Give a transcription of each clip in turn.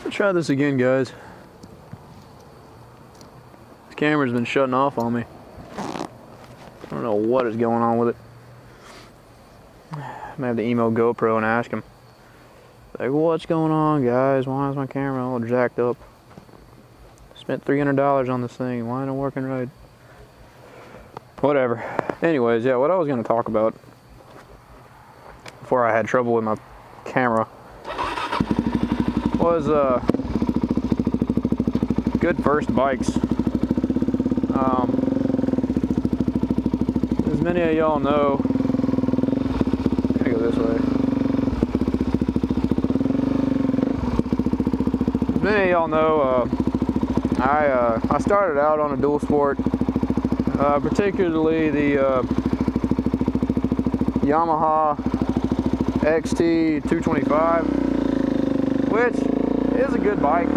Let's try this again, guys. This camera's been shutting off on me. I don't know what is going on with it. I may have to email GoPro and ask him. Like, what's going on, guys? Why is my camera all jacked up? Spent $300 on this thing. Why isn't it working right? Whatever. Anyways, yeah, what I was going to talk about before I had trouble with my camera was good first bikes. As many of y'all know, I'm gonna go this way. As many of y'all know, I started out on a dual sport, particularly the Yamaha XT 225, which is a good bike.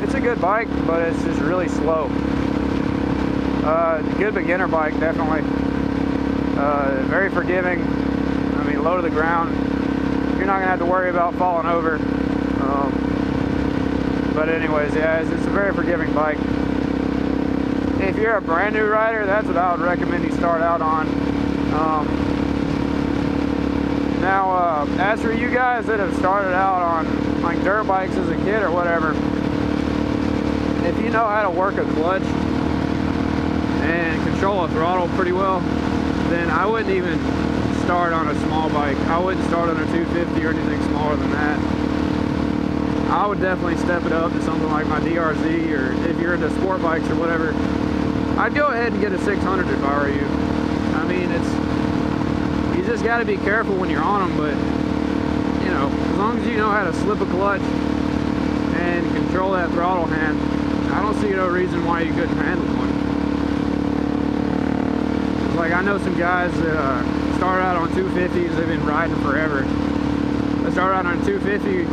It's a good bike, but it's just really slow. Good beginner bike, definitely. Very forgiving. I mean, low to the ground. You're not gonna have to worry about falling over. But anyways, yeah, it's a very forgiving bike. If you're a brand new rider, that's what I would recommend you start out on. Now, as for you guys that have started out on like dirt bikes as a kid or whatever, if you know how to work a clutch and control a throttle pretty well, then I wouldn't even start on a small bike. I wouldn't start on a 250 or anything smaller than that. I would definitely step it up to something like my DRZ, or if you're into sport bikes or whatever, I'd go ahead and get a 600 if I were you. I mean, you just got to be careful when you're on them, but you know, as long as you know how to slip a clutch and control that throttle hand, I don't see no reason why you couldn't handle one. Like, I know some guys that started out on 250s, they've been riding forever. They started out on a 250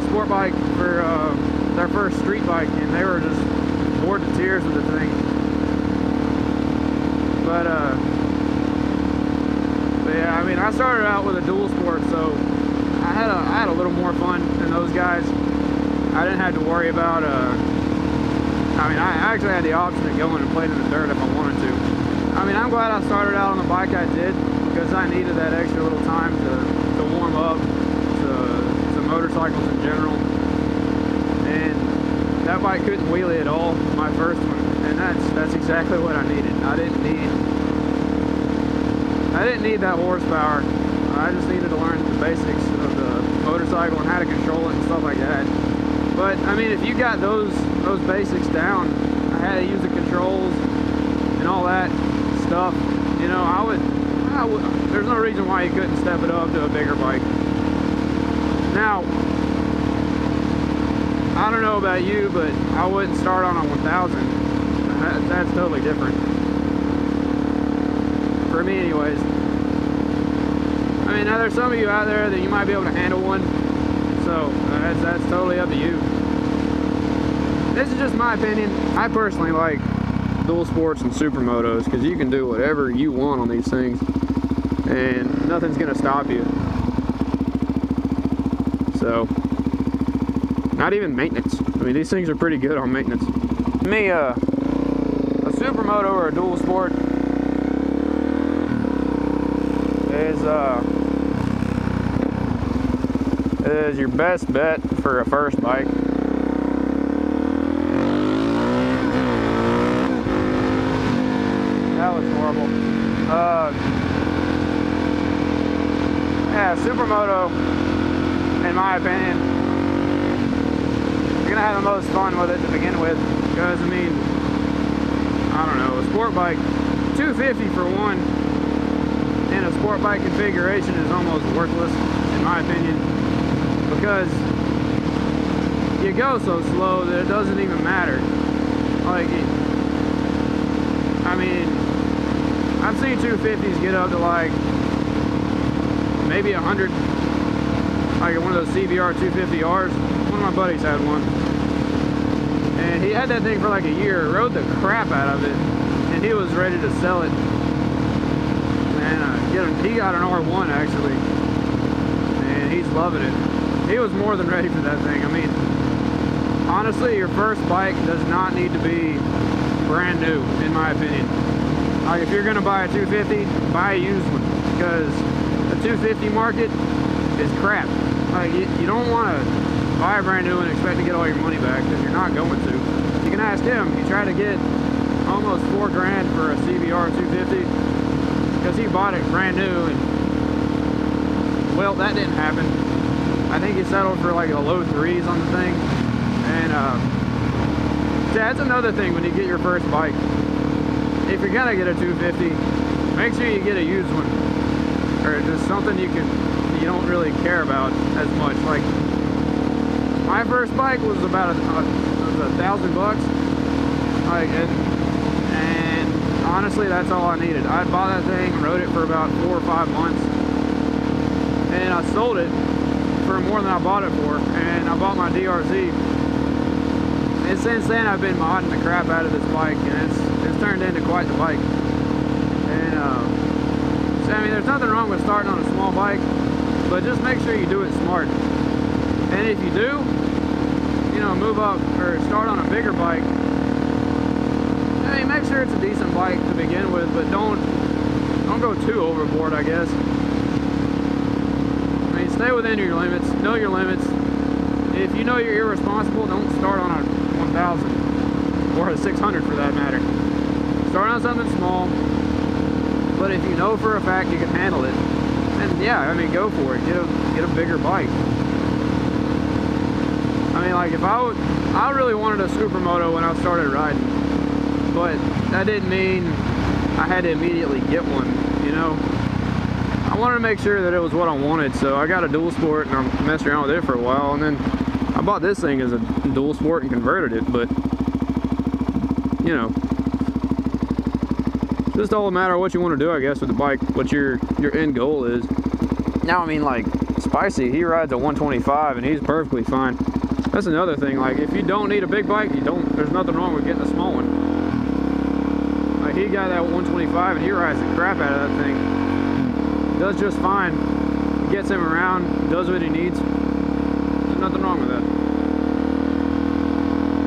sport bike for their first street bike, and they were just bored to tears with the thing. But yeah, I mean, I started out with a dual sport, so I had a little more fun than those guys. I didn't have to worry about I mean, I actually had the option of going and playing in the dirt if I wanted to. I mean, I'm glad I started out on the bike I did, because I needed that extra little time to warm up to motorcycles in general. And that bike couldn't wheelie at all, my first one, and that's exactly what I needed. I didn't need that horsepower. I just needed to learn the basics of the motorcycle and how to control it and stuff like that. But I mean, if you got those basics down, I had to use the controls and all that stuff, you know, I would, there's no reason why you couldn't step it up to a bigger bike. Now, I don't know about you, but I wouldn't start on a 1000. That's totally different. For me anyways. I mean, now there's some of you out there that you might be able to handle one, so that's totally up to you. This is just my opinion. I personally like dual sports and supermotos because you can do whatever you want on these things and nothing's gonna stop you. So, not even maintenance. I mean, these things are pretty good on maintenance. To me, a supermoto or a dual sport is your best bet for a first bike. That was horrible. Yeah, supermoto, in my opinion, you're gonna have the most fun with it to begin with, because I mean, I don't know, a sport bike, 250 for one, in a sport bike configuration is almost worthless, in my opinion, because you go so slow that it doesn't even matter. Like, I mean, I've seen 250s get up to like maybe 100, like one of those CBR 250Rs. One of my buddies had one, and he had that thing for like a year, rode the crap out of it, and he was ready to sell it. And he got an R1 actually, loving it. He was more than ready for that thing. I mean, honestly, your first bike does not need to be brand new, in my opinion. Like, if you're gonna buy a 250, buy a used one, because the 250 market is crap. Like, you don't want to buy a brand new and expect to get all your money back, because you're not going to. You can ask him. He tried to get almost $4 grand for a CBR 250 because he bought it brand new, and well, that didn't happen. I think he settled for like the low 3s on the thing. And that's another thing when you get your first bike. If you're gonna get a 250, make sure you get a used one, or just something you don't really care about as much. Like, my first bike was about $1,000. Like, and honestly, that's all I needed. I bought that thing, rode it for about 4 or 5 months, and I sold it for more than I bought it for. And I bought my DRZ. And since then, I've been modding the crap out of this bike, and it's turned into quite the bike. And so, I mean, there's nothing wrong with starting on a small bike, but just make sure you do it smart. And if you do, you know, move up or start on a bigger bike, I mean, make sure it's a decent bike to begin with, but don't go too overboard, I guess. I mean, stay within your limits, know your limits. If you know you're irresponsible, don't start on a 1000 or a 600 for that matter. Start on something small, but if you know for a fact you can handle it, then yeah, I mean, go for it. Get a bigger bike. I mean, like, I really wanted a Supermoto when I started riding, but that didn't mean I had to immediately get one, you know? I wanted to make sure that it was what I wanted, so I got a dual sport, and I messed around with it for a while, and then I bought this thing as a dual sport and converted it. But, you know, it's just all a matter of what you want to do, I guess, with the bike, what your end goal is. Now, I mean, like, Spicy, he rides a 125, and he's perfectly fine. That's another thing. Like, if you don't need a big bike, there's nothing wrong with getting a small one. Like, he got that 125, and he rides the crap out of that thing. Does just fine. Gets him around, does what he needs. There's nothing wrong with that.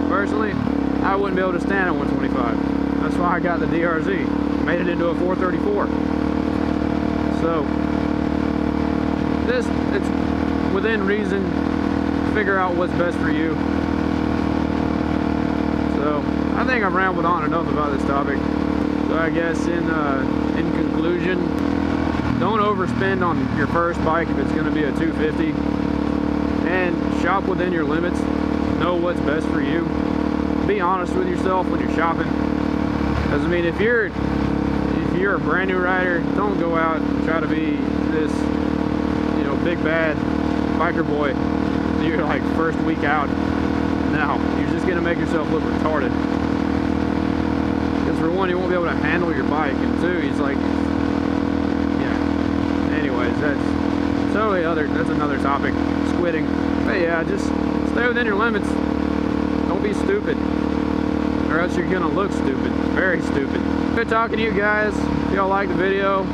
Personally, I wouldn't be able to stand a 125. That's why I got the DRZ. Made it into a 434. So, it's within reason. Figure out what's best for you. So, I think I've rambled on enough about this topic. So I guess in conclusion, don't overspend on your first bike if it's going to be a 250, and shop within your limits. Know what's best for you. Be honest with yourself when you're shopping. Because I mean, if you're a brand new rider, don't go out and try to be this, you know, big bad biker boy. You're like first week out. No, you're just going to make yourself look retarded. Because for one, you won't be able to handle your bike, and two, it's like, anyways, that's another topic, squidding. But yeah, just stay within your limits. Don't be stupid, or else you're gonna look stupid, very stupid. Good talking to you guys. If y'all like the video,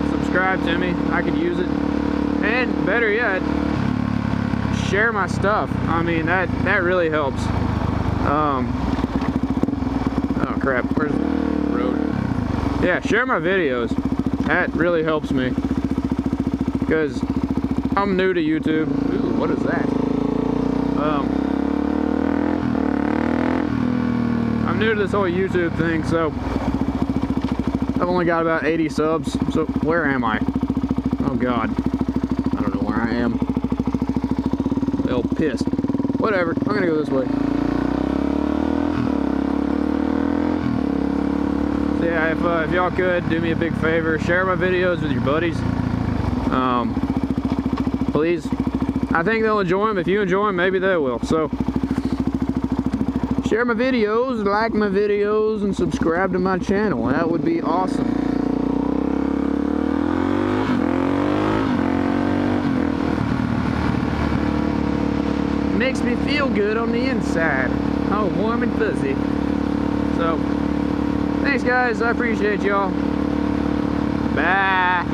subscribe to me. I could use it. And better yet, share my stuff. I mean, that really helps. Oh crap, where's the road? Yeah, share my videos. That really helps me. Because I'm new to YouTube. Ooh, what is that? I'm new to this whole YouTube thing, so I've only got about 80 subs. So where am I? Oh God, I don't know where I am. Well, pissed. Whatever, I'm gonna go this way. So yeah, if y'all could do me a big favor, share my videos with your buddies. Please. I think they'll enjoy them. If you enjoy them, maybe they will. So, share my videos, like my videos, and subscribe to my channel. That would be awesome. Makes me feel good on the inside. Oh, warm and fuzzy. So, thanks guys. I appreciate y'all. Bye.